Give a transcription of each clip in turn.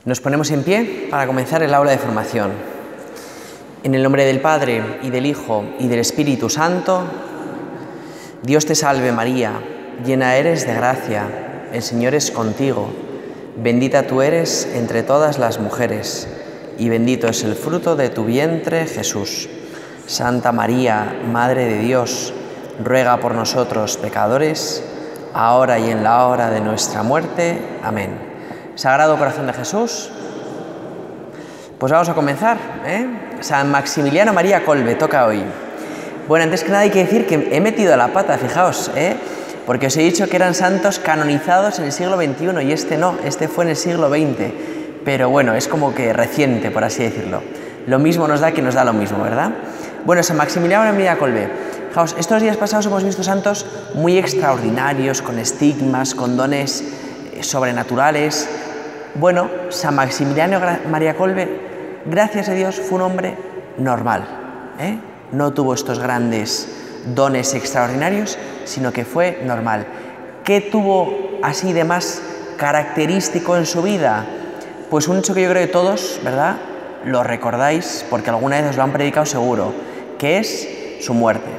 Nos ponemos en pie para comenzar el aula de formación. En el nombre del Padre, y del Hijo, y del Espíritu Santo. Dios te salve María, llena eres de gracia, el Señor es contigo. Bendita tú eres entre todas las mujeres, y bendito es el fruto de tu vientre, Jesús. Santa María, Madre de Dios, ruega por nosotros pecadores, ahora y en la hora de nuestra muerte. Amén. Sagrado Corazón de Jesús. Pues vamos a comenzar, San Maximiliano María Kolbe, toca hoy. Bueno, antes que nada hay que decir que he metido la pata, fijaos, porque os he dicho que eran santos canonizados en el siglo XXI y este no, este fue en el siglo XX. Pero bueno, es como que reciente, por así decirlo. Lo mismo nos da que nos da lo mismo, ¿verdad? Bueno, San Maximiliano María Kolbe. Fijaos, estos días pasados hemos visto santos muy extraordinarios, con estigmas, con dones sobrenaturales. Bueno, San Maximiliano María Kolbe, gracias a Dios, fue un hombre normal, No tuvo estos grandes dones extraordinarios, sino que fue normal. ¿Qué tuvo así de más característico en su vida? Pues un hecho que yo creo que todos, ¿verdad?, lo recordáis, porque alguna vez os lo han predicado seguro, que es su muerte,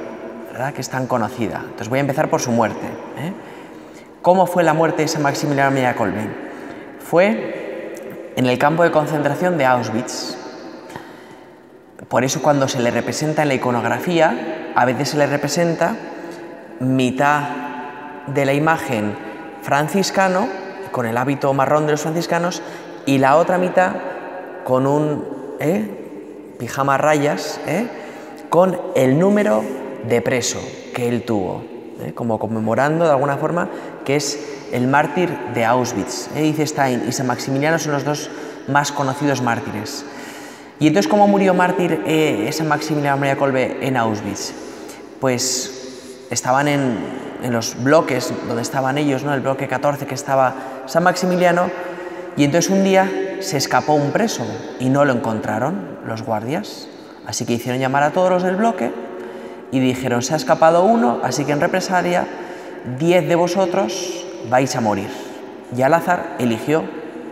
¿verdad?, que es tan conocida. Entonces voy a empezar por su muerte. ¿Cómo fue la muerte de San Maximiliano María Kolbe? Fue en el campo de concentración de Auschwitz. Por eso cuando se le representa en la iconografía, a veces se le representa mitad de la imagen franciscano, con el hábito marrón de los franciscanos, y la otra mitad con un pijama a rayas, con el número de preso que él tuvo, como conmemorando de alguna forma que es el mártir de Auschwitz. Dice Stein y San Maximiliano son los dos más conocidos mártires. Y entonces, ¿cómo murió mártir San Maximiliano María Kolbe en Auschwitz? Pues estaban en los bloques donde estaban ellos, ¿no?, el bloque 14 que estaba San Maximiliano, y entonces un día se escapó un preso y no lo encontraron los guardias. Así que hicieron llamar a todos los del bloque y dijeron: se ha escapado uno, así que en represalia 10 de vosotros vais a morir. Y al azar eligió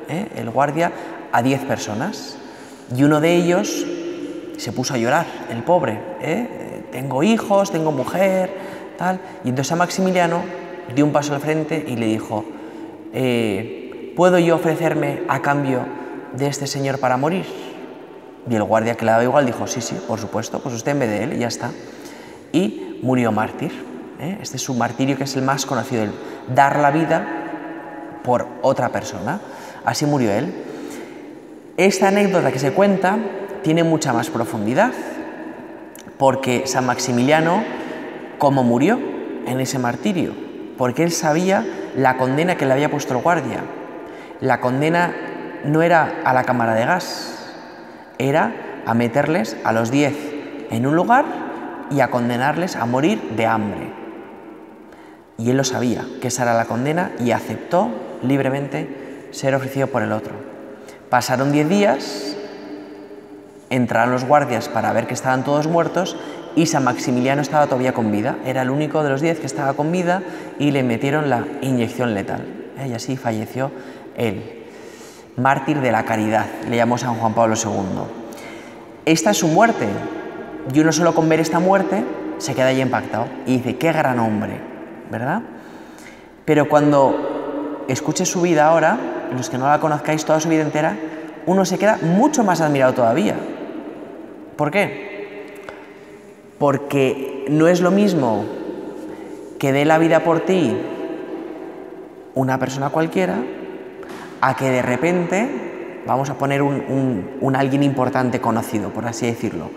el guardia a 10 personas. Y uno de ellos se puso a llorar, el pobre. Tengo hijos, tengo mujer, tal. Y entonces San Maximiliano dio un paso al frente y le dijo: ¿puedo yo ofrecerme a cambio de este señor para morir? Y el guardia, que le daba igual, dijo: sí, por supuesto, pues usted en vez de él, y ya está. Y murió mártir. Este es su martirio, que es el más conocido, el dar la vida por otra persona. Así murió él. Esta anécdota que se cuenta tiene mucha más profundidad, porque San Maximiliano, ¿cómo murió en ese martirio? Porque él sabía la condena que le había puesto el guardia. La condena no era a la cámara de gas, era a meterles a los 10 en un lugar y a condenarles a morir de hambre. Y él lo sabía, que esa era la condena, y aceptó libremente ser ofrecido por el otro. Pasaron 10 días, entraron los guardias para ver que estaban todos muertos y San Maximiliano estaba todavía con vida. Era el único de los 10 que estaba con vida y le metieron la inyección letal. Y así falleció él. Mártir de la caridad, le llamó San Juan Pablo II. Esta es su muerte. Y uno solo con ver esta muerte se queda ahí impactado y dice: qué gran hombre, ¿verdad? Pero cuando escuche su vida ahora, los que no la conozcáis toda su vida entera, uno se queda mucho más admirado todavía. ¿Por qué? Porque no es lo mismo que dé la vida por ti una persona cualquiera a que de repente, vamos a poner un alguien importante conocido, por así decirlo,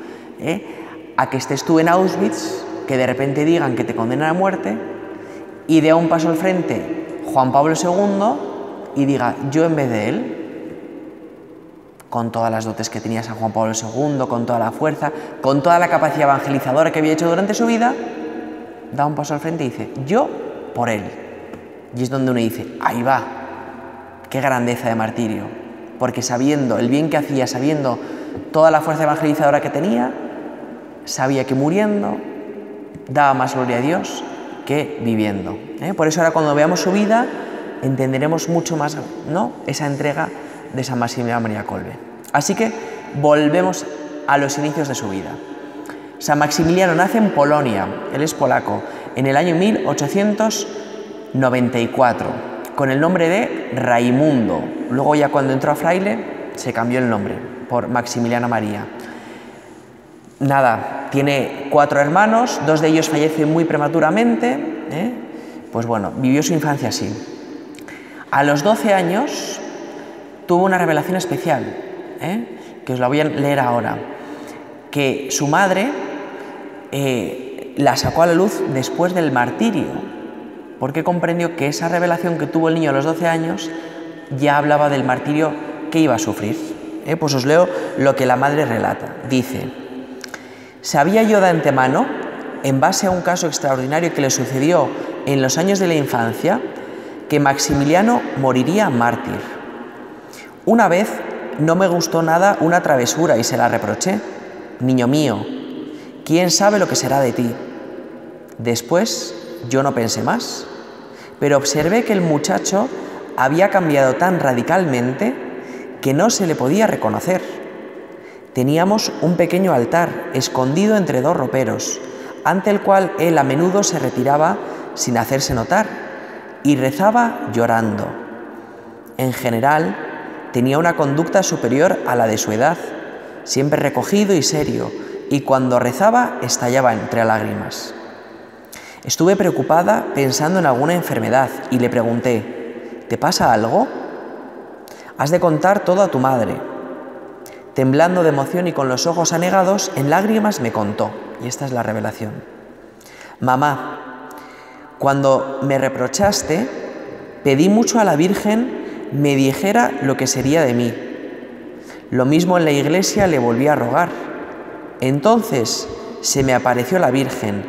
a que estés tú en Auschwitz, que de repente digan que te condenan a muerte y dé un paso al frente Juan Pablo II y diga: yo en vez de él, con todas las dotes que tenía San Juan Pablo II, con toda la fuerza, con toda la capacidad evangelizadora que había hecho durante su vida, da un paso al frente y dice: yo por él. Y es donde uno dice: ahí va, qué grandeza de martirio, porque sabiendo el bien que hacía, sabiendo toda la fuerza evangelizadora que tenía, sabía que muriendo daba más gloria a Dios que viviendo. Por eso ahora cuando veamos su vida entenderemos mucho más, ¿no?, esa entrega de San Maximiliano María Kolbe. Así que volvemos a los inicios de su vida. San Maximiliano nace en Polonia, él es polaco, en el año 1894, con el nombre de Raimundo. Luego ya cuando entró a fraile se cambió el nombre por Maximiliano María. Nada, tiene 4 hermanos, 2 de ellos fallecen muy prematuramente, pues bueno, vivió su infancia así. A los 12 años tuvo una revelación especial, que os la voy a leer ahora, que su madre la sacó a la luz después del martirio, porque comprendió que esa revelación que tuvo el niño a los 12 años ya hablaba del martirio que iba a sufrir. Pues os leo lo que la madre relata. Dice: sabía yo de antemano, en base a un caso extraordinario que le sucedió en los años de la infancia, que Maximiliano moriría mártir. Una vez no me gustó nada una travesura y se la reproché. Niño mío, ¿quién sabe lo que será de ti? Después yo no pensé más, pero observé que el muchacho había cambiado tan radicalmente que no se le podía reconocer. Teníamos un pequeño altar escondido entre 2 roperos, ante el cual él a menudo se retiraba sin hacerse notar y rezaba llorando. En general, tenía una conducta superior a la de su edad, siempre recogido y serio, y cuando rezaba estallaba entre lágrimas. Estuve preocupada pensando en alguna enfermedad y le pregunté: ¿te pasa algo? Has de contar todo a tu madre. Temblando de emoción y con los ojos anegados, en lágrimas me contó, y esta es la revelación: mamá, cuando me reprochaste, pedí mucho a la Virgen me dijera lo que sería de mí. Lo mismo en la iglesia le volví a rogar. Entonces se me apareció la Virgen,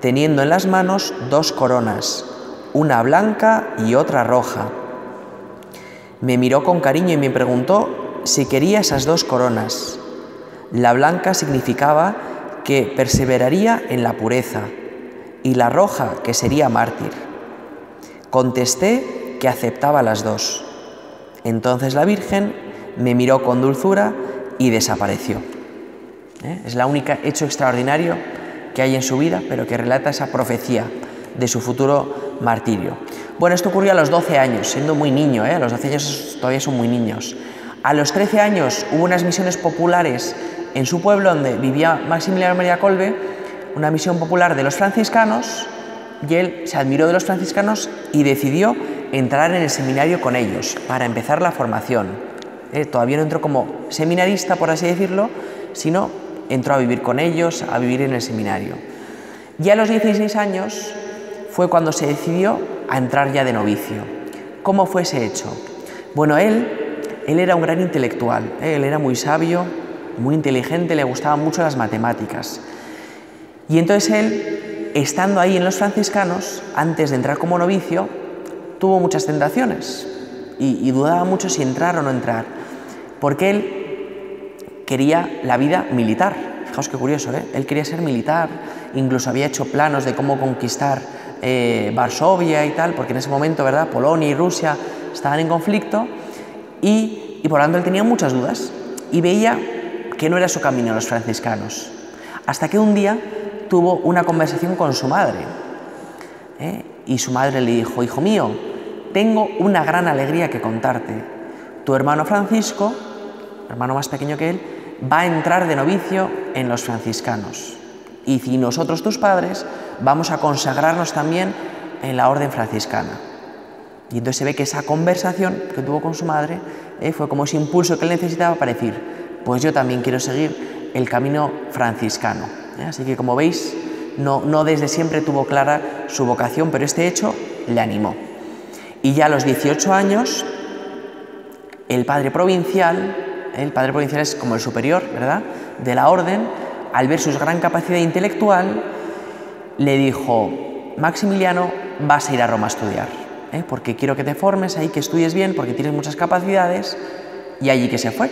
teniendo en las manos 2 coronas, una blanca y otra roja. Me miró con cariño y me preguntó si quería esas 2 coronas. La blanca significaba que perseveraría en la pureza y la roja que sería mártir. Contesté que aceptaba las 2. Entonces la Virgen me miró con dulzura y desapareció. Es la única hecho extraordinario que hay en su vida, pero que relata esa profecía de su futuro martirio. Bueno, esto ocurrió a los 12 años, siendo muy niño, a los 12 años todavía son muy niños. A los 13 años hubo unas misiones populares en su pueblo donde vivía Maximiliano María Kolbe, una misión popular de los franciscanos, y él se admiró de los franciscanos y decidió entrar en el seminario con ellos para empezar la formación. Todavía no entró como seminarista, por así decirlo, sino entró a vivir con ellos, a vivir en el seminario. Y a los 16 años fue cuando se decidió a entrar ya de novicio. ¿Cómo fue ese hecho? Bueno, él era un gran intelectual, él era muy sabio, muy inteligente, le gustaban mucho las matemáticas. Y entonces él, estando ahí en los franciscanos, antes de entrar como novicio, tuvo muchas tentaciones y dudaba mucho si entrar o no entrar, porque él quería la vida militar. Fijaos qué curioso, él quería ser militar, incluso había hecho planos de cómo conquistar Varsovia y tal, porque en ese momento, ¿verdad?, Polonia y Rusia estaban en conflicto y por lo tanto él tenía muchas dudas y veía que no era su camino los franciscanos, hasta que un día tuvo una conversación con su madre, y su madre le dijo: hijo mío, tengo una gran alegría que contarte. Tu hermano Francisco, hermano más pequeño que él, va a entrar de novicio en los franciscanos. Y nosotros, tus padres, vamos a consagrarnos también en la orden franciscana. Y entonces se ve que esa conversación que tuvo con su madre fue como ese impulso que él necesitaba para decir: pues yo también quiero seguir el camino franciscano. Así que, como veis, no desde siempre tuvo clara su vocación, pero este hecho le animó. Y ya a los 18 años, el padre provincial es como el superior, ¿verdad?, de la orden, al ver su gran capacidad intelectual, le dijo: Maximiliano, vas a ir a Roma a estudiar, porque quiero que te formes ahí, que estudies bien, porque tienes muchas capacidades. Y allí que se fue,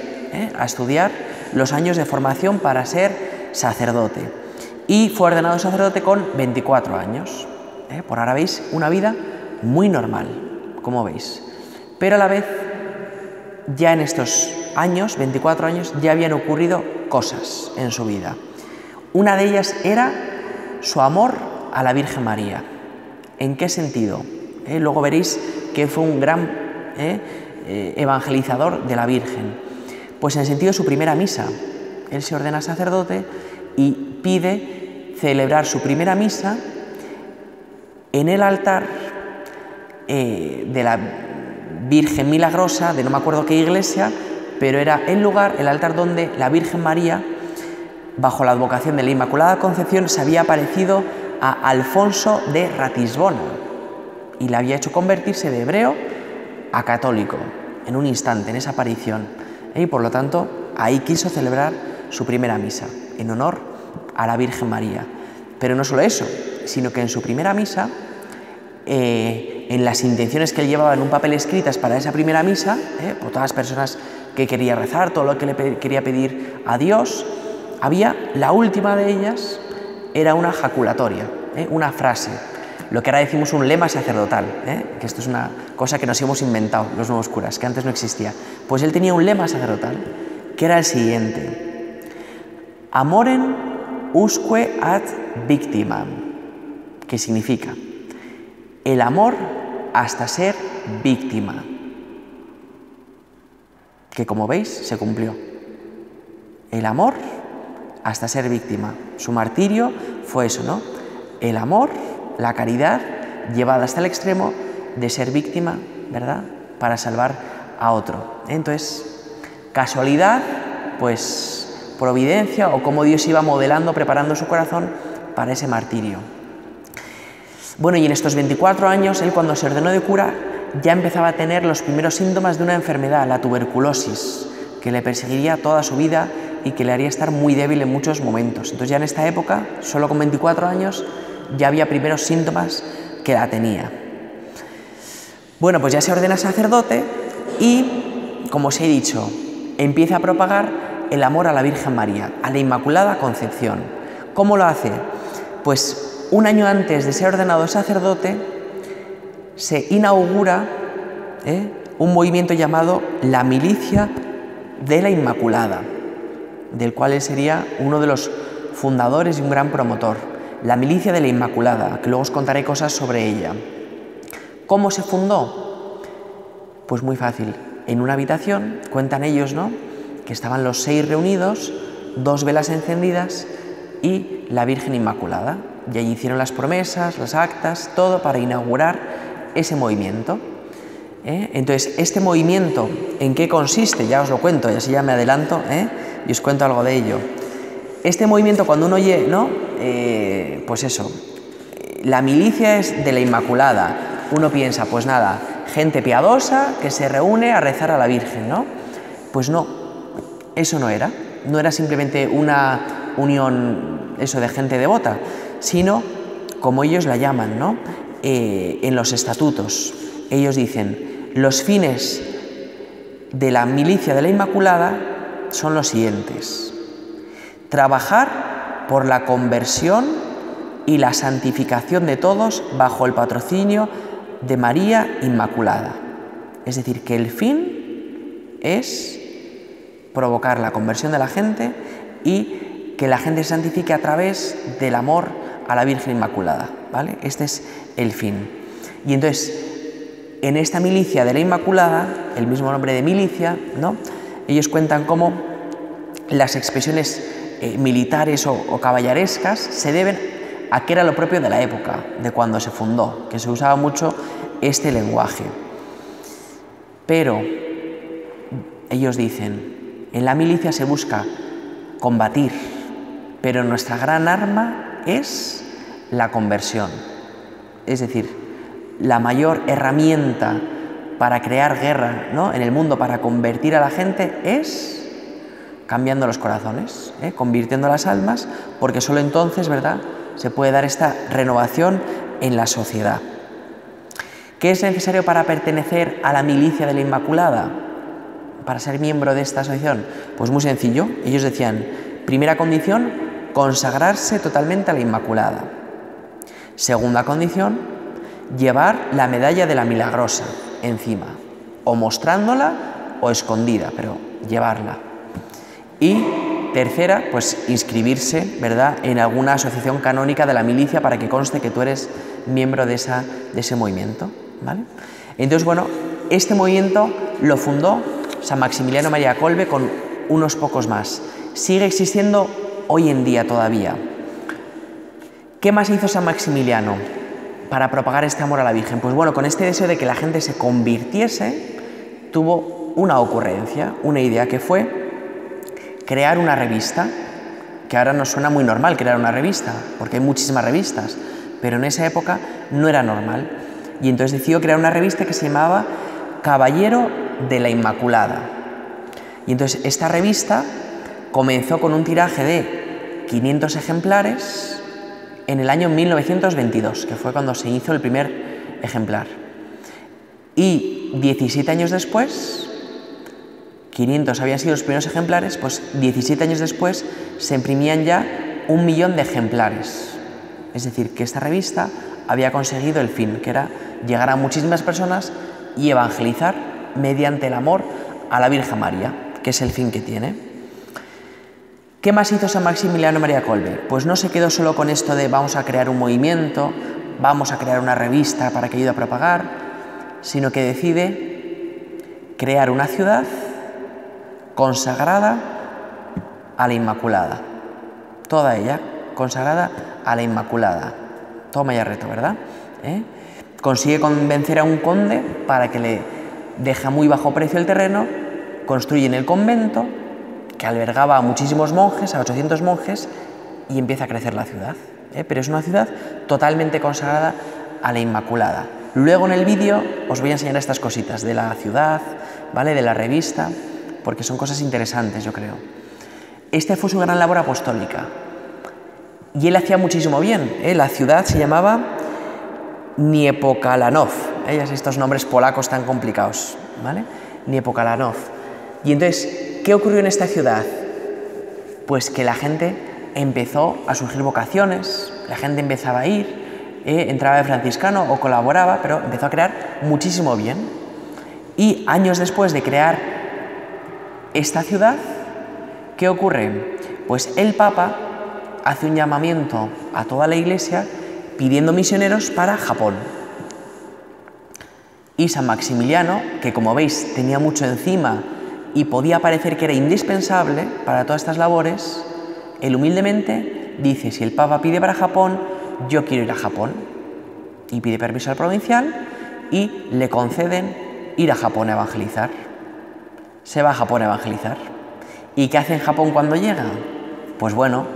a estudiar los años de formación para ser sacerdote. Y fue ordenado sacerdote con 24 años. Por ahora veis una vida muy normal, como veis. Pero a la vez ya en estos años, 24 años, ya habían ocurrido cosas en su vida. Una de ellas era su amor a la Virgen María. ¿En qué sentido? Luego veréis que fue un gran evangelizador de la Virgen. Pues en el sentido de su primera misa. Él se ordena sacerdote y pide celebrar su primera misa en el altar de la Virgen Milagrosa, de no me acuerdo qué iglesia, pero era el lugar, el altar donde la Virgen María, bajo la advocación de la Inmaculada Concepción, se había aparecido a Alfonso de Ratisbona y le había hecho convertirse de hebreo a católico en un instante, en esa aparición. Y por lo tanto, ahí quiso celebrar su primera misa en honor a la Virgen María. Pero no solo eso, sino que en su primera misa, en las intenciones que él llevaba en un papel escritas para esa primera misa, por todas las personas que quería rezar, todo lo que le quería pedir a Dios, había, la última de ellas, era una jaculatoria, una frase, lo que ahora decimos un lema sacerdotal, que esto es una cosa que nos hemos inventado los nuevos curas, que antes no existía. Pues él tenía un lema sacerdotal, que era el siguiente: Amorem usque ad victimam, que significa el amor hasta ser víctima, que como veis se cumplió. El amor hasta ser víctima. Su martirio fue eso, ¿no? El amor, la caridad, llevada hasta el extremo de ser víctima, ¿verdad?, para salvar a otro. Entonces, casualidad, pues providencia, o cómo Dios iba modelando, preparando su corazón para ese martirio. Bueno, y en estos 24 años, él cuando se ordenó de cura, ya empezaba a tener los primeros síntomas de una enfermedad, la tuberculosis, que le perseguiría toda su vida y que le haría estar muy débil en muchos momentos. Entonces ya en esta época, solo con 24 años, ya había primeros síntomas que la tenía. Bueno, pues ya se ordena sacerdote y, como os he dicho, empieza a propagar el amor a la Virgen María, a la Inmaculada Concepción. ¿Cómo lo hace? Pues un año antes de ser ordenado sacerdote, se inaugura un movimiento llamado la Milicia de la Inmaculada, del cual él sería uno de los fundadores y un gran promotor. La Milicia de la Inmaculada, que luego os contaré cosas sobre ella. ¿Cómo se fundó? Pues muy fácil. En una habitación, cuentan ellos, ¿no?, que estaban los 6 reunidos, 2 velas encendidas y la Virgen Inmaculada. Y allí hicieron las promesas, las actas, todo para inaugurar ese movimiento. Entonces, este movimiento, ¿en qué consiste? Ya os lo cuento, y así ya me adelanto, y os cuento algo de ello. Este movimiento, cuando uno oye, ¿no?, pues eso, la milicia es de la Inmaculada, uno piensa, pues nada, gente piadosa que se reúne a rezar a la Virgen, ¿no? Pues no, eso no era simplemente una unión, eso, de gente devota, sino, como ellos la llaman, ¿no?, en los estatutos, ellos dicen, los fines de la Milicia de la Inmaculada son los siguientes: trabajar por la conversión y la santificación de todos bajo el patrocinio de María Inmaculada. Es decir, que el fin es provocar la conversión de la gente y que la gente se santifique a través del amor a la Virgen Inmaculada, ¿vale? Este es el fin. Y entonces, en esta Milicia de la Inmaculada, el mismo nombre de milicia, ¿no?, ellos cuentan cómo las expresiones militares o caballerescas se deben a que era lo propio de la época, de cuando se fundó, que se usaba mucho este lenguaje. Pero ellos dicen, en la milicia se busca combatir, pero nuestra gran arma es la conversión. Es decir, la mayor herramienta para crear guerra, ¿no?, en el mundo, para convertir a la gente, es cambiando los corazones, convirtiendo las almas, porque solo entonces, ¿verdad?, se puede dar esta renovación en la sociedad. ¿Qué es necesario para pertenecer a la Milicia de la Inmaculada? Para ser miembro de esta asociación, pues muy sencillo. Ellos decían, primera condición, consagrarse totalmente a la Inmaculada. Segunda condición, llevar la medalla de la Milagrosa encima, o mostrándola o escondida, pero llevarla. Y tercera, pues inscribirse, ¿verdad?, en alguna asociación canónica de la milicia para que conste que tú eres miembro de ese movimiento, ¿vale? Entonces, bueno, este movimiento lo fundó San Maximiliano María Kolbe con unos pocos más. Sigue existiendo hoy en día todavía. ¿Qué más hizo San Maximiliano para propagar este amor a la Virgen? Pues bueno, con este deseo de que la gente se convirtiese, tuvo una ocurrencia, una idea, que fue crear una revista, que ahora nos suena muy normal crear una revista, porque hay muchísimas revistas, pero en esa época no era normal. Y entonces decidió crear una revista que se llamaba Caballero de la Inmaculada. Y entonces esta revista comenzó con un tiraje de 500 ejemplares en el año 1922, que fue cuando se hizo el primer ejemplar. Y 17 años después, 500 habían sido los primeros ejemplares, pues 17 años después se imprimían ya 1 millón de ejemplares. Es decir, que esta revista había conseguido el fin, que era llegar a muchísimas personas y evangelizar mediante el amor a la Virgen María, que es el fin que tiene. ¿Qué más hizo San Maximiliano María Kolbe? Pues no se quedó solo con esto de vamos a crear un movimiento, vamos a crear una revista para que ayude a propagar, sino que decide crear una ciudad consagrada a la Inmaculada. Toda ella consagrada a la Inmaculada. Toma ya reto, ¿verdad? Consigue convencer a un conde para que le deje a muy bajo precio el terreno, construyen el convento, que albergaba a muchísimos monjes, a 800 monjes, y empieza a crecer la ciudad. Pero es una ciudad totalmente consagrada a la Inmaculada. Luego en el vídeo os voy a enseñar estas cositas de la ciudad, ¿vale?, de la revista, porque son cosas interesantes, yo creo. Esta fue su gran labor apostólica. Y él hacía muchísimo bien. La ciudad se llamaba Niepokalanów. Estos nombres polacos tan complicados, ¿vale? Niepokalanów. Y entonces, ¿qué ocurrió en esta ciudad? Pues que la gente empezó a surgir vocaciones, la gente empezaba a ir, entraba de franciscano o colaboraba, pero empezó a crear muchísimo bien. Y años después de crear esta ciudad, ¿qué ocurre? Pues el Papa hace un llamamiento a toda la Iglesia pidiendo misioneros para Japón. Y San Maximiliano, que como veis tenía mucho encima y podía parecer que era indispensable para todas estas labores, él humildemente dice, si el Papa pide para Japón, yo quiero ir a Japón. Y pide permiso al provincial y le conceden ir a Japón a evangelizar. Se va a Japón a evangelizar. ¿Y qué hace en Japón cuando llega? Pues bueno,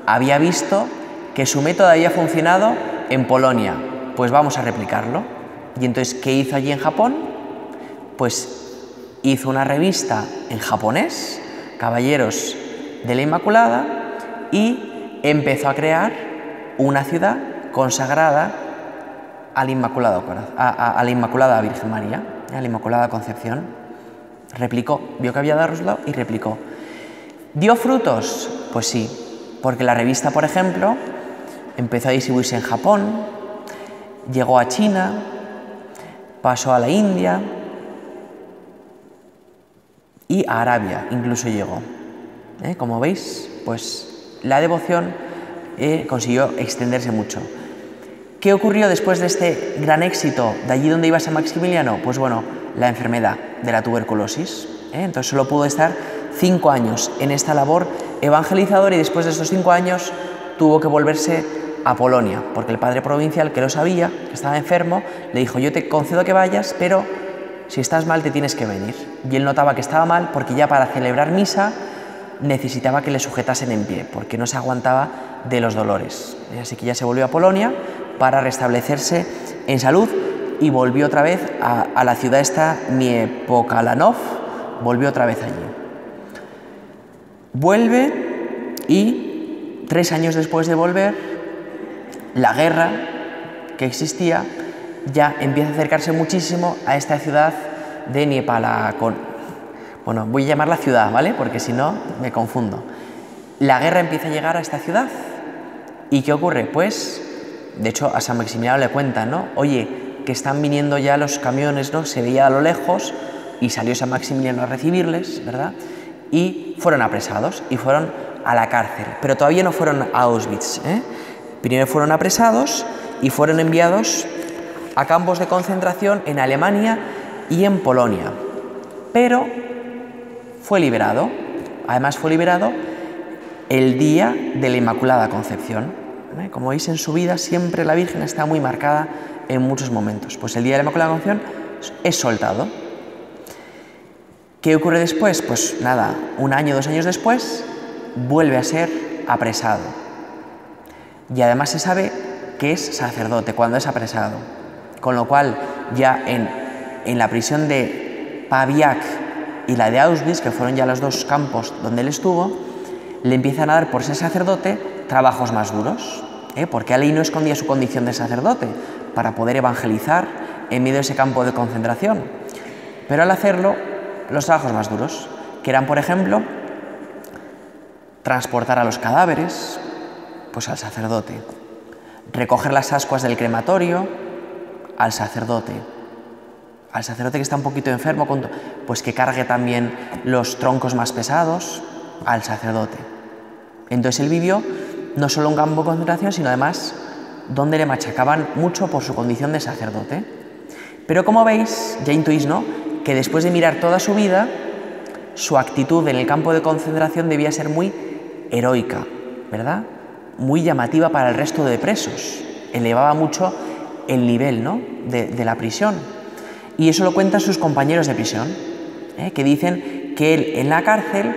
había visto que su método había funcionado en Polonia, pues vamos a replicarlo. Y entonces, ¿qué hizo allí en Japón? Pues hizo una revista en japonés, Caballeros de la Inmaculada, y empezó a crear una ciudad consagrada a la Inmaculada Virgen María, a la Inmaculada Concepción. Replicó, vio que había dado resultado y replicó. ¿Dio frutos? Pues sí, porque la revista, por ejemplo, empezó a distribuirse en Japón, llegó a China, pasó a la India y a Arabia incluso llegó. Como veis, pues la devoción consiguió extenderse mucho. ¿Qué ocurrió después de este gran éxito de allí donde iba San Maximiliano? Pues bueno, la enfermedad de la tuberculosis. Entonces solo pudo estar 5 años en esta labor evangelizadora y después de estos 5 años tuvo que volverse a Polonia, porque el padre provincial, que lo sabía, que estaba enfermo, le dijo, yo te concedo que vayas, pero si estás mal te tienes que venir. Y él notaba que estaba mal porque ya para celebrar misa necesitaba que le sujetasen en pie, porque no se aguantaba de los dolores. Así que ya se volvió a Polonia para restablecerse en salud y volvió otra vez a la ciudad esta, Niepokalanów, volvió otra vez allí. Vuelve y 3 años después de volver, la guerra que existía ya empieza a acercarse muchísimo a esta ciudad de Niepokalanów. Bueno, voy a llamarla ciudad, ¿vale? Porque si no, me confundo. La guerra empieza a llegar a esta ciudad. ¿Y qué ocurre? Pues, de hecho, a San Maximiliano le cuentan, ¿no? Oye, que están viniendo ya los camiones, ¿no? Se veía a lo lejos y salió San Maximiliano a recibirles, ¿verdad? Y fueron apresados y fueron a la cárcel, pero todavía no fueron a Auschwitz, ¿eh? Primero fueron apresados y fueron enviados a campos de concentración en Alemania y en Polonia, pero fue liberado. Además fue liberado el día de la Inmaculada Concepción. Como veis, en su vida siempre la Virgen está muy marcada en muchos momentos. Pues el día de la Inmaculada Concepción es soltado. ¿Qué ocurre después? Pues nada, 1 año, 2 años después, vuelve a ser apresado. Y además se sabe que es sacerdote cuando es apresado. Con lo cual, ya en la prisión de Pabiak y la de Auschwitz, que fueron ya los 2 campos donde él estuvo, le empiezan a dar, por ser sacerdote, trabajos más duros, porque él no escondía su condición de sacerdote para poder evangelizar en medio de ese campo de concentración. Pero al hacerlo, los trabajos más duros, que eran, por ejemplo, transportar a los cadáveres, pues al sacerdote, recoger las ascuas del crematorio, al sacerdote que está un poquito enfermo, pues que cargue también los troncos más pesados, al sacerdote. Entonces él vivió no solo un campo de concentración, sino además donde le machacaban mucho por su condición de sacerdote. Pero como veis, ya intuís, ¿no?, que después de mirar toda su vida, su actitud en el campo de concentración debía ser muy heroica, ¿verdad? Muy llamativa para el resto de presos. Elevaba mucho el nivel, ¿no?, de la prisión. Y eso lo cuentan sus compañeros de prisión, que dicen que él en la cárcel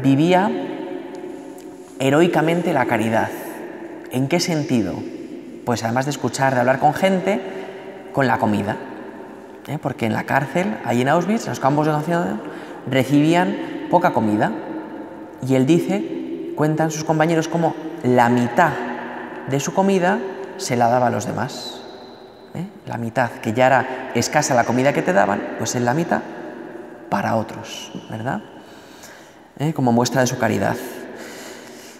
vivía heroicamente la caridad. ¿En qué sentido? Pues además de escuchar, de hablar con gente, con la comida. Porque en la cárcel, ahí en Auschwitz, en los campos de concentración, recibían poca comida. Y él dice, cuentan sus compañeros, cómo la mitad de su comida se la daba a los demás. La mitad, que ya era escasa la comida que te daban, pues en la mitad para otros, ¿verdad? Como muestra de su caridad.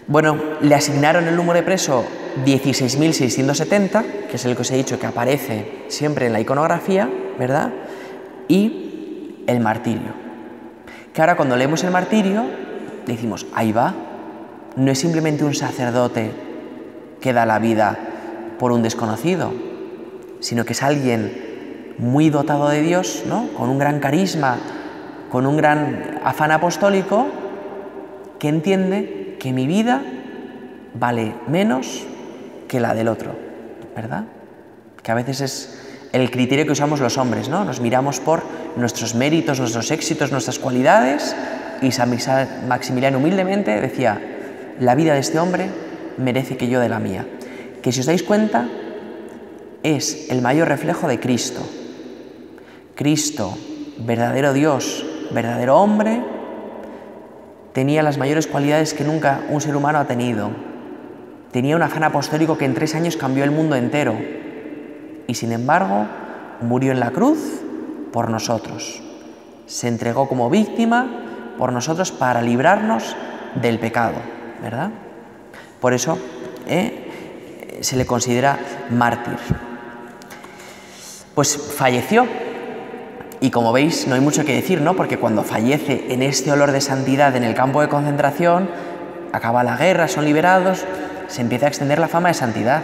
Bueno, le asignaron el número de preso 16.670, que es el que os he dicho que aparece siempre en la iconografía, ¿verdad? Y el martirio. Que ahora cuando leemos el martirio, decimos, ahí va, no es simplemente un sacerdote que da la vida por un desconocido, sino que es alguien muy dotado de Dios, ¿no?, con un gran carisma, con un gran afán apostólico, que entiende que mi vida vale menos que la del otro, ¿verdad? Que a veces es el criterio que usamos los hombres, ¿no? Nos miramos por nuestros méritos, nuestros éxitos, nuestras cualidades, y San Maximiliano humildemente decía, la vida de este hombre merece que yo dé la mía. Que si os dais cuenta, es el mayor reflejo de Cristo. Cristo, verdadero Dios, verdadero hombre, tenía las mayores cualidades que nunca un ser humano ha tenido. Tenía un afán apostólico que en 3 años cambió el mundo entero. Y sin embargo, murió en la cruz por nosotros. Se entregó como víctima por nosotros para librarnos del pecado, ¿verdad? Por eso se le considera mártir. Pues falleció. Y como veis, no hay mucho que decir, ¿no? Porque cuando fallece en este olor de santidad en el campo de concentración, acaba la guerra, son liberados, se empieza a extender la fama de santidad.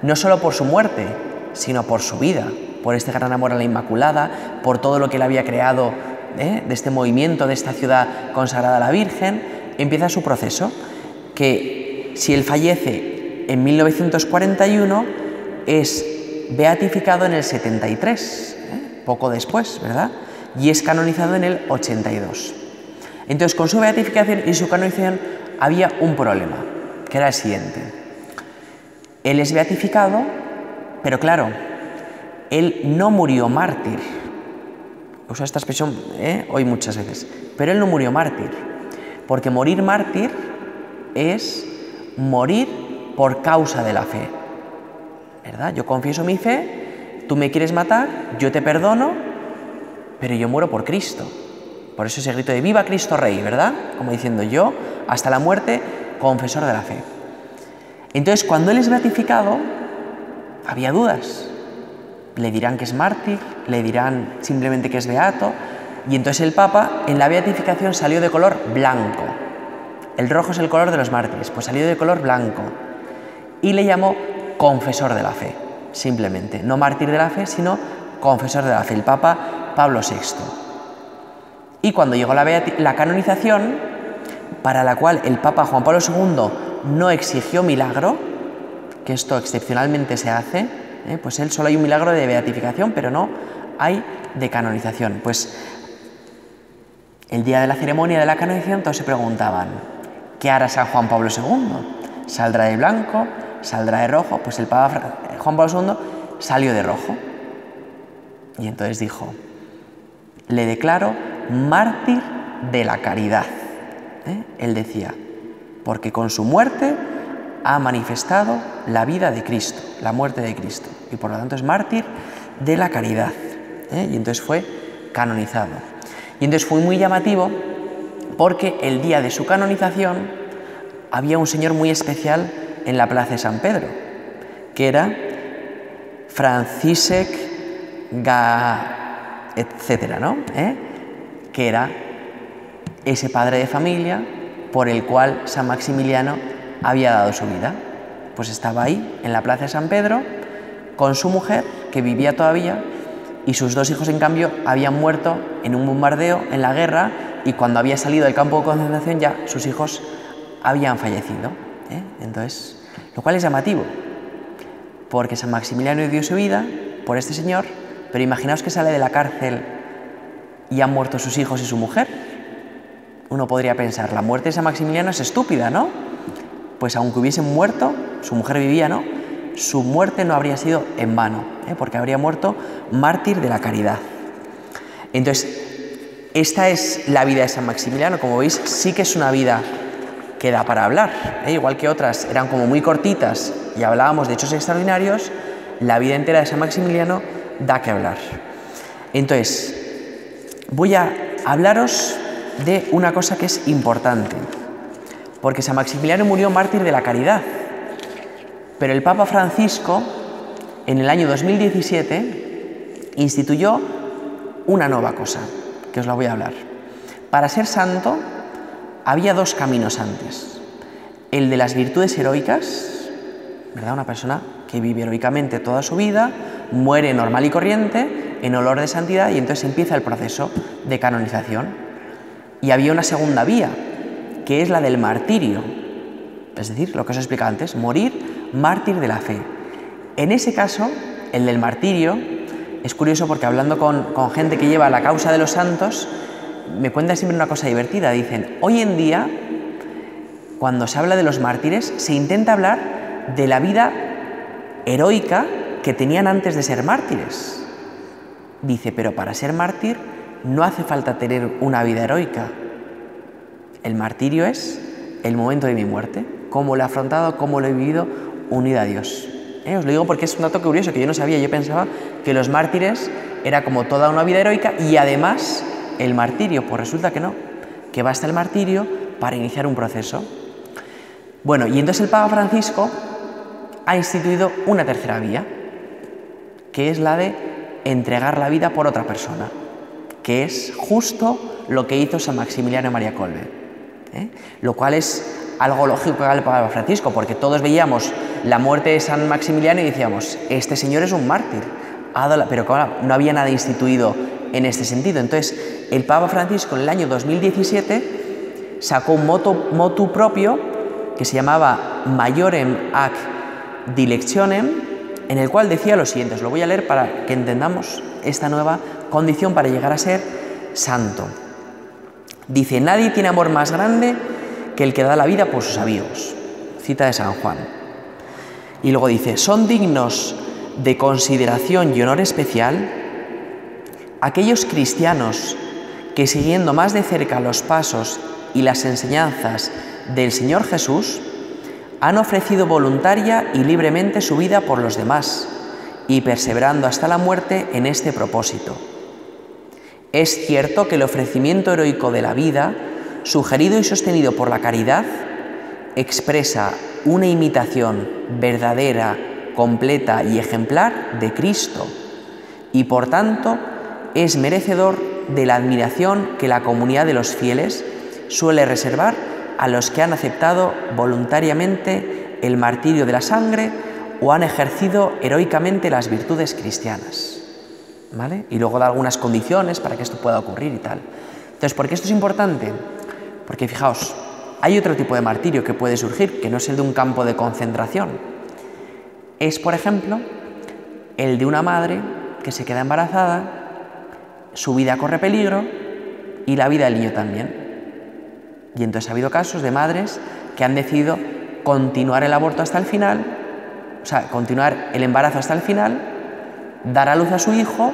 No solo por su muerte, sino por su vida, por este gran amor a la Inmaculada, por todo lo que él había creado, de este movimiento, de esta ciudad consagrada a la Virgen. Empieza su proceso, que si él fallece en 1941, es beatificado en el 73, poco después, ¿verdad? Y es canonizado en el 82. Entonces, con su beatificación y su canonización había un problema, que era el siguiente. Él es beatificado, pero claro, él no murió mártir. Uso esta expresión hoy muchas veces. Pero él no murió mártir, porque morir mártir es morir por causa de la fe, ¿verdad? Yo confieso mi fe, tú me quieres matar, yo te perdono, pero yo muero por Cristo. Por eso ese grito de ¡Viva Cristo Rey!, ¿verdad? Como diciendo yo, hasta la muerte, confesor de la fe. Entonces, cuando él es beatificado, había dudas. Le dirán que es mártir, le dirán simplemente que es beato. Y entonces el Papa en la beatificación salió de color blanco. El rojo es el color de los mártires, pues salió de color blanco. Y le llamó confesor de la fe, simplemente. No mártir de la fe, sino confesor de la fe, el Papa Pablo VI. Y cuando llegó la canonización, para la cual el Papa Juan Pablo II no exigió milagro, que esto excepcionalmente se hace, pues él solo hay un milagro de beatificación, pero no hay de canonización. Pues el día de la ceremonia de la canonización todos se preguntaban, ¿qué hará San Juan Pablo II? ¿Saldrá de blanco? ¿Saldrá de rojo? Pues el Papa Juan Pablo II salió de rojo. Y entonces dijo, le declaro mártir de la caridad. Él decía, porque con su muerte ha manifestado la vida de Cristo, la muerte de Cristo, y por lo tanto es mártir de la caridad. Y entonces fue canonizado. Y entonces fue muy llamativo porque el día de su canonización había un señor muy especial en la plaza de San Pedro, que era František etcétera, ¿no? Que era ese padre de familia por el cual San Maximiliano había dado su vida. Pues estaba ahí, en la plaza de San Pedro, con su mujer, que vivía todavía, y sus dos hijos, en cambio, habían muerto en un bombardeo, en la guerra, y cuando había salido del campo de concentración ya sus hijos habían fallecido. Entonces, lo cual es llamativo, porque San Maximiliano dio su vida por este señor, pero imaginaos que sale de la cárcel y han muerto sus hijos y su mujer. Uno podría pensar, la muerte de San Maximiliano es estúpida, ¿no? Pues aunque hubiesen muerto, su mujer vivía, ¿no? Su muerte no habría sido en vano, porque habría muerto mártir de la caridad. Entonces, esta es la vida de San Maximiliano. Como veis, sí que es una vida que da para hablar, igual que otras eran como muy cortitas y hablábamos de hechos extraordinarios, la vida entera de San Maximiliano da que hablar. Entonces, voy a hablaros de una cosa que es importante, porque San Maximiliano murió mártir de la caridad, pero el Papa Francisco, en el año 2017, instituyó una nueva cosa, que os la voy a hablar. Para ser santo, había dos caminos antes. El de las virtudes heroicas, ¿verdad? Una persona que vive heroicamente toda su vida, muere normal y corriente, en olor de santidad, y entonces empieza el proceso de canonización. Y había una segunda vía, que es la del martirio, es decir, lo que os he explicado antes, morir mártir de la fe. En ese caso, el del martirio, es curioso porque hablando con gente que lleva la causa de los santos, me cuentan siempre una cosa divertida. Dicen, hoy en día, cuando se habla de los mártires, se intenta hablar de la vida heroica que tenían antes de ser mártires. Dice, pero para ser mártir no hace falta tener una vida heroica. El martirio es el momento de mi muerte, cómo lo he afrontado, cómo lo he vivido unido a Dios. Os lo digo porque es un dato curioso que yo no sabía. Yo pensaba que los mártires era como toda una vida heroica y además el martirio. Pues resulta que no, que basta el martirio para iniciar un proceso. Bueno, y entonces el Papa Francisco ha instituido una tercera vía, que es la de entregar la vida por otra persona, que es justo lo que hizo San Maximiliano María Kolbe, lo cual es algo lógico que haga el Papa Francisco, porque todos veíamos la muerte de San Maximiliano y decíamos, este señor es un mártir, pero claro, no había nada instituido en este sentido. Entonces, el Papa Francisco en el año 2017 sacó un motu propio que se llamaba Maiorem ac Dilectionem, en el cual decía lo siguiente, os lo voy a leer para que entendamos esta nueva condición para llegar a ser santo. Dice, nadie tiene amor más grande que el que da la vida por sus amigos. Cita de San Juan. Y luego dice, son dignos de consideración y honor especial aquellos cristianos que, siguiendo más de cerca los pasos y las enseñanzas del Señor Jesús, han ofrecido voluntaria y libremente su vida por los demás y perseverando hasta la muerte en este propósito. Es cierto que el ofrecimiento heroico de la vida, sugerido y sostenido por la caridad, expresa una imitación verdadera, completa y ejemplar de Cristo y por tanto es merecedor de la admiración que la comunidad de los fieles suele reservar a los que han aceptado voluntariamente el martirio de la sangre o han ejercido heroicamente las virtudes cristianas, ¿vale? Y luego da algunas condiciones para que esto pueda ocurrir y tal. Entonces, ¿por qué esto es importante? Porque fijaos, hay otro tipo de martirio que puede surgir, que no es el de un campo de concentración. Es, por ejemplo, el de una madre que se queda embarazada, su vida corre peligro y la vida del niño también. Y entonces ha habido casos de madres que han decidido continuar el aborto hasta el final, o sea, continuar el embarazo hasta el final, dar a luz a su hijo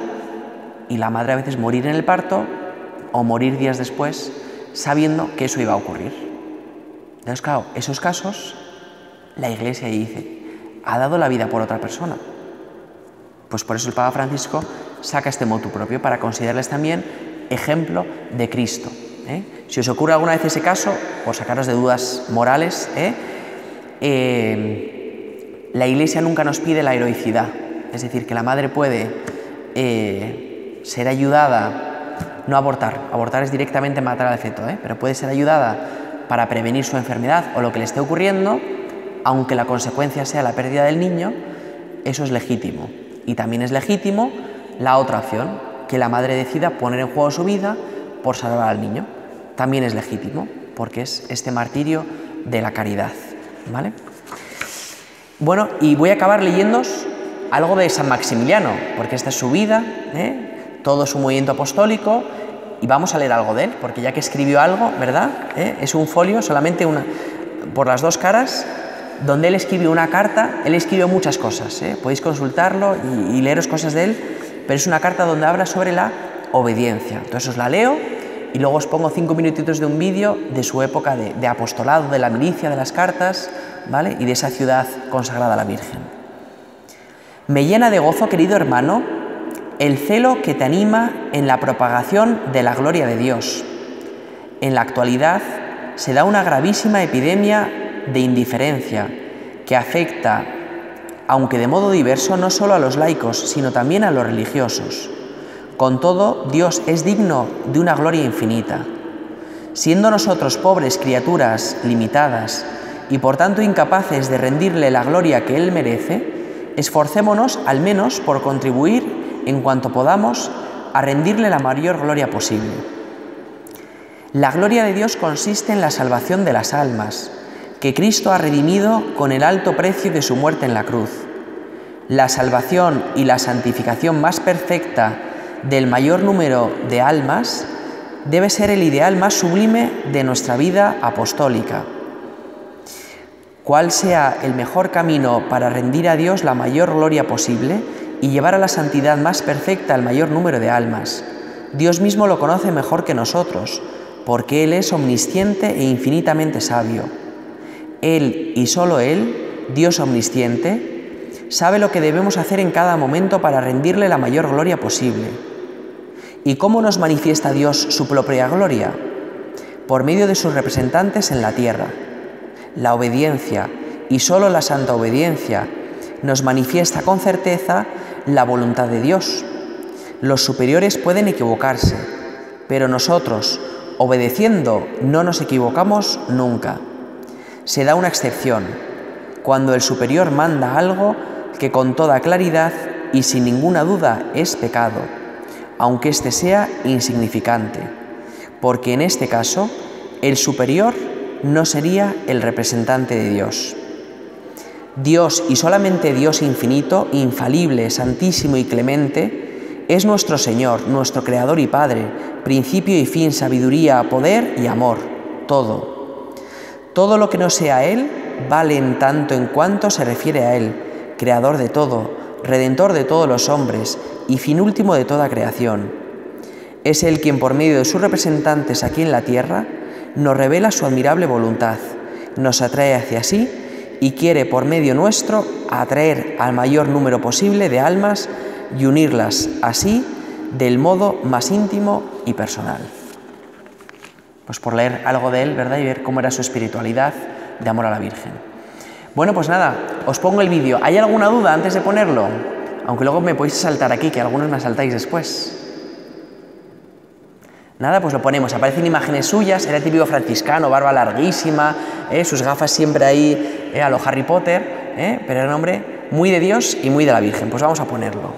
y la madre a veces morir en el parto o morir días después sabiendo que eso iba a ocurrir. Entonces, claro, esos casos, la Iglesia dice, ha dado la vida por otra persona. Pues por eso el Papa Francisco saca este motu propio, para considerarles también ejemplo de Cristo. Si os ocurre alguna vez ese caso, por sacaros de dudas morales, la Iglesia nunca nos pide la heroicidad. Es decir, que la madre puede ser ayudada, no abortar, abortar es directamente matar al feto, pero puede ser ayudada para prevenir su enfermedad o lo que le esté ocurriendo, aunque la consecuencia sea la pérdida del niño. Eso es legítimo. Y también es legítimo la otra opción, que la madre decida poner en juego su vida por salvar al niño. También es legítimo, porque es este martirio de la caridad, ¿vale? Bueno, y voy a acabar leyéndoos algo de San Maximiliano, porque esta es su vida, todo su movimiento apostólico, y vamos a leer algo de él, porque ya que escribió algo, ¿verdad? Es un folio, solamente una, por las dos caras, donde él escribió una carta. Él escribió muchas cosas, podéis consultarlo y leeros cosas de él, pero es una carta donde habla sobre la obediencia. Entonces os la leo y luego os pongo 5 minutitos de un vídeo de su época de apostolado, de la milicia, de las cartas, ¿vale? Y de esa ciudad consagrada a la Virgen. Me llena de gozo, querido hermano, el celo que te anima en la propagación de la gloria de Dios. En la actualidad se da una gravísima epidemia de indiferencia que afecta, aunque de modo diverso, no solo a los laicos, sino también a los religiosos. Con todo, Dios es digno de una gloria infinita. Siendo nosotros pobres criaturas limitadas y por tanto incapaces de rendirle la gloria que Él merece, esforcémonos al menos por contribuir en cuanto podamos a rendirle la mayor gloria posible. La gloria de Dios consiste en la salvación de las almas, que Cristo ha redimido con el alto precio de su muerte en la cruz. La salvación y la santificación más perfecta del mayor número de almas debe ser el ideal más sublime de nuestra vida apostólica. ¿Cuál sea el mejor camino para rendir a Dios la mayor gloria posible y llevar a la santidad más perfecta al mayor número de almas? Dios mismo lo conoce mejor que nosotros, porque Él es omnisciente e infinitamente sabio. Él y solo Él, Dios omnisciente, sabe lo que debemos hacer en cada momento para rendirle la mayor gloria posible. ¿Y cómo nos manifiesta Dios su propia gloria? Por medio de sus representantes en la tierra. La obediencia, y solo la santa obediencia, nos manifiesta con certeza la voluntad de Dios. Los superiores pueden equivocarse, pero nosotros, obedeciendo, no nos equivocamos nunca. Se da una excepción, cuando el superior manda algo que con toda claridad y sin ninguna duda es pecado, aunque éste sea insignificante, porque en este caso el superior no sería el representante de Dios. Dios y solamente Dios infinito, infalible, santísimo y clemente, es nuestro Señor, nuestro Creador y Padre, principio y fin, sabiduría, poder y amor, todo. Todo lo que no sea Él vale en tanto en cuanto se refiere a Él, Creador de todo, Redentor de todos los hombres y fin último de toda creación. Es Él quien por medio de sus representantes aquí en la tierra nos revela su admirable voluntad, nos atrae hacia sí y quiere por medio nuestro atraer al mayor número posible de almas y unirlas así del modo más íntimo y personal. Pues por leer algo de él, ¿verdad? Y ver cómo era su espiritualidad de amor a la Virgen. Bueno, pues nada, os pongo el vídeo. ¿Hay alguna duda antes de ponerlo? Aunque luego me podéis saltar aquí, que algunos me saltáis después. Nada, pues lo ponemos. Aparecen imágenes suyas, era típico franciscano, barba larguísima, sus gafas siempre ahí a lo Harry Potter, pero era un hombre muy de Dios y muy de la Virgen. Pues vamos a ponerlo.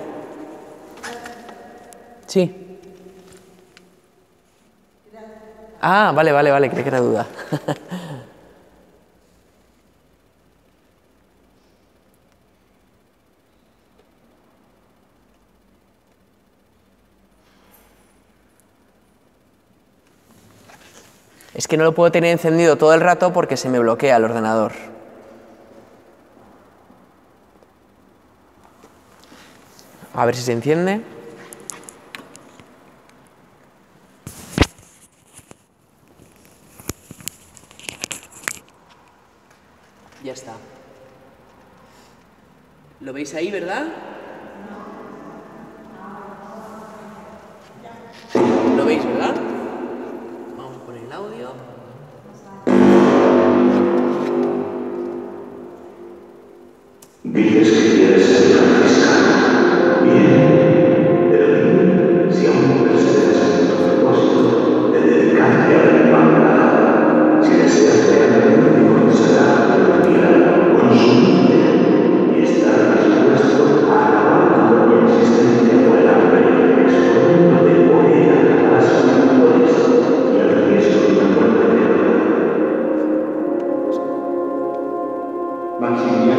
Sí. Ah, vale, creí que era duda. Es que no lo puedo tener encendido todo el rato porque se me bloquea el ordenador. A ver si se enciende. Ya está. ¿Lo veis ahí, verdad? ¿Lo veis, verdad? Vamos a poner el audio. Dices que quieres ser franciscano. Bien, pero si aún perseveras en tu propósito de dedicarte a la hermandad, si deseas realmente consagrar tu vida, consumirte y estar dispuesto a acabar tu propia existencia por el hambre, exponiéndote por ella a las situaciones y al riesgo de una muerte eterna. Maximiliano